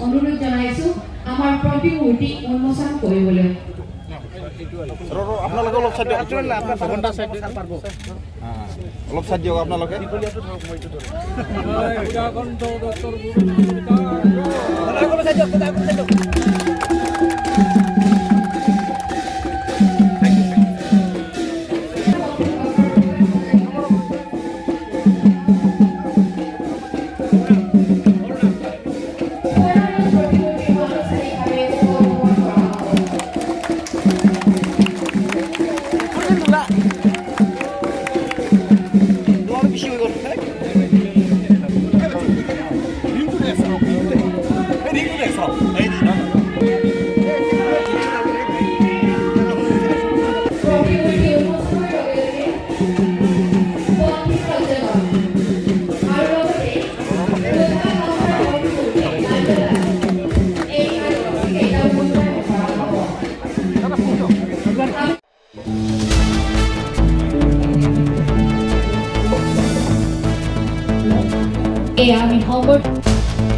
অনুৰোধ জনাইছো আমাৰ প্ৰতিমূৰ্তি উন্মোচন কৰিবলৈ। আপোনালোকে অলপ চাই দিয়ক, অলপ চাই দিয়ক আপোনালোকে। আমি খবৰ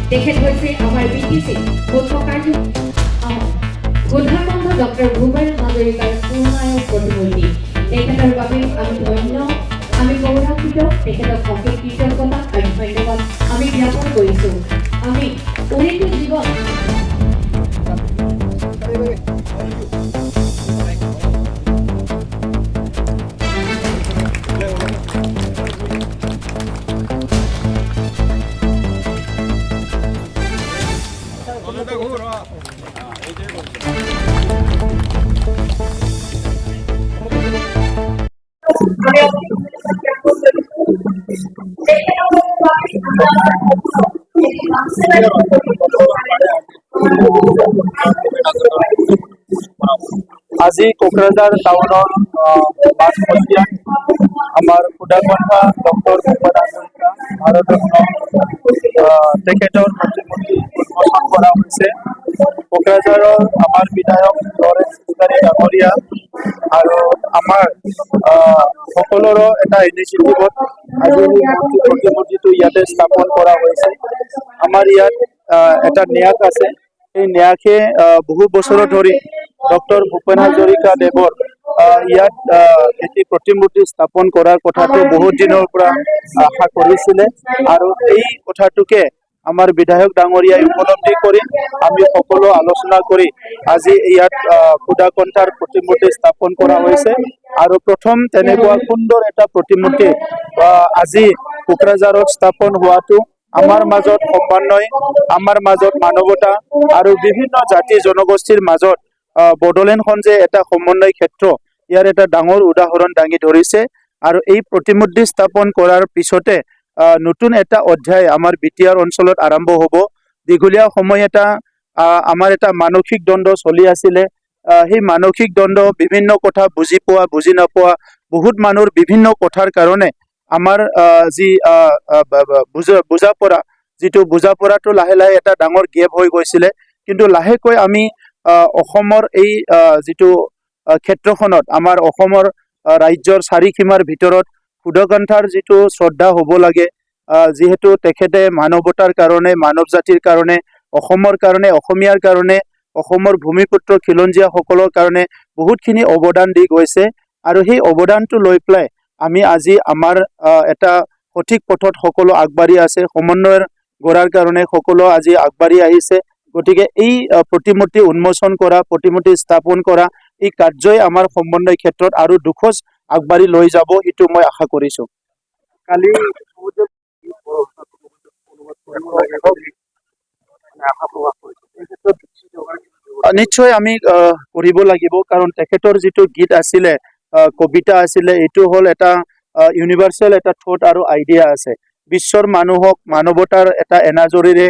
তেখেত হৈছে আমাৰ বিটিসি প্ৰধানমন্ত্ৰী ডক্টৰ ভূপেন হাজৰিকাৰ পূৰ্ণায়ু প্ৰতিমূৰ্তি। তেখেতৰ বাবে আমি ধন্য, আমি গৌৰৱান্বিত, তেখেতক অশেষ কৃতজ্ঞতা আৰু ধন্যবাদ আমি জ্ঞাপন কৰিছো। আমি উৰিটো জীৱন আজি কোকৰাঝাৰ টাউনৰ মাছমজিয়াত আমাৰ সুদাকণ্ঠা ডক্টৰ ভূপেন হাজৰিকা ভাৰতৰত্ন তেখেতৰ প্ৰতিমূৰ্তি উন্মোচন কৰা হৈছে। কোকৰাঝাৰৰ আমাৰ বিধায়ক ডাঙৰীয়া আৰু আমাৰ সকলোৰে এটা ইনিচিয়েটিভত আজি প্ৰতিমূৰ্তিটো ইয়াতে স্থাপন কৰা হৈছে। আমাৰ ইয়াত এটা ন্যাস আছে, এই ন্যাসে বহু বছৰ ধৰি ডক্টৰ ভূপেন হাজৰিকা দেৱৰ ইয়াত এটি প্ৰতিমূৰ্তি স্থাপন কৰাৰ কথাটো বহুত দিনৰ পৰা আশা কৰিছিলে আৰু এই কথাটোকে আমাৰ বিধায়ক ডাঙৰীয়াই উপলব্ধি কৰি আমি সকলো আলোচনা কৰি আজি ইয়াত সুদাকণ্ঠাৰ প্ৰতিমূৰ্তি স্থাপন কৰা হৈছে। আৰু প্ৰথম তেনেকুৱা সুন্দৰ এটা প্ৰতিমূৰ্তি আজি কোকৰাঝাৰত স্থাপন হোৱাটো আমাৰ মাজত সমন্বয়, আমাৰ মাজত মানৱতা আৰু বিভিন্ন জাতি জনগোষ্ঠীৰ মাজত বড়োলেণ্ডখন যে এটা সমন্বয় ক্ষেত্ৰ, ইয়াৰ এটা ডাঙৰ উদাহৰণ দাঙি ধৰিছে। আৰু এই প্ৰতিমূৰ্তি স্থাপন কৰাৰ পিছতে নতুন এটা অধ্যায় আমাৰ বিটিআৰ অঞ্চলত আৰম্ভ হ'ব। দীঘলীয়া সময় এটা আমাৰ এটা মানসিক দ্বন্দ্ব চলি আছিলে। সেই মানসিক দ্বন্দ্ব, বিভিন্ন কথা বুজি পোৱা বুজি নোপোৱা বহুত মানুহৰ বিভিন্ন কথাৰ কাৰণে আমাৰ যি বুজাপৰা, যিটো বুজাপৰাটো লাহে লাহে এটা ডাঙৰ গেপ হৈ গৈছিলে। কিন্তু লাহেকৈ আমি অসমৰ এই যিটো ক্ষেত্ৰখনত আমাৰ অসমৰ ৰাজ্যৰ চাৰিসীমাৰ ভিতৰত সুদাকণ্ঠাৰ যিটো শ্ৰদ্ধা হ'ব লাগে, যিহেতু তেখেতে মানৱতাৰ কাৰণে, মানৱ জাতিৰ কাৰণে, অসমৰ কাৰণে, অসমীয়াৰ কাৰণে, অসমৰ ভূমিপুত্ৰ খিলঞ্জীয়াসকলৰ কাৰণে বহুতখিনি অৱদান দি গৈছে। আৰু সেই অৱদানটো লৈ পেলাই আমি আজি আমাৰ এটা সঠিক পথত সকলো আগবাঢ়ি আছে, সমন্বয়ৰ গঢ়াৰ কাৰণে সকলো আজি আগবাঢ়ি আহিছে। গতিকে এই প্ৰতিমূৰ্তি উন্মোচন কৰা, প্ৰতিমূৰ্তি স্থাপন কৰা এই কাৰ্যই আমাৰ সমন্বয় ক্ষেত্ৰত আৰু দুখোজ আগবাঢ়ি লৈ যাব, সেইটো মই আশা কৰিছো। কালি নিশ্চয় আমি কৰিব লাগিব, কাৰণ তেখেতৰ যিটো গীত আছিলে, কবিতা আছিলে, এইটো হ'ল এটা ইউনিভাৰ্চেল এটা থট আৰু আইডিয়া আছে। বিশ্বৰ মানুহক মানৱতাৰ এটা এনাজৰীৰে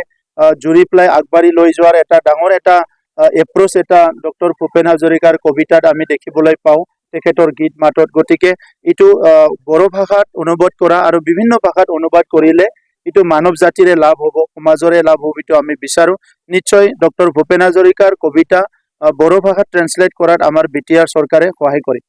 জুৰি পেলাই আগবাঢ়ি লৈ যোৱাৰ এটা ডাঙৰ এটা এপ্ৰ'চ এটা ডক্টৰ ভূপেন হাজৰিকাৰ কবিতাত আমি দেখিবলৈ পাওঁ, তেখেতৰ গীত মাতত। গতিকে এইটো বড়ো ভাষাত অনুবাদ কৰা আৰু বিভিন্ন ভাষাত অনুবাদ কৰিলে এইটো মানৱ জাতিৰে লাভ হ'ব, সমাজৰে লাভ হ'ব, এইটো আমি বিচাৰোঁ। নিশ্চয় ডক্টৰ ভূপেন হাজৰিকাৰ কবিতা বড়ো ভাষাত ট্ৰেন্সলেট কৰাত আমাৰ বিটিআৰ চৰকাৰে সহায় কৰে।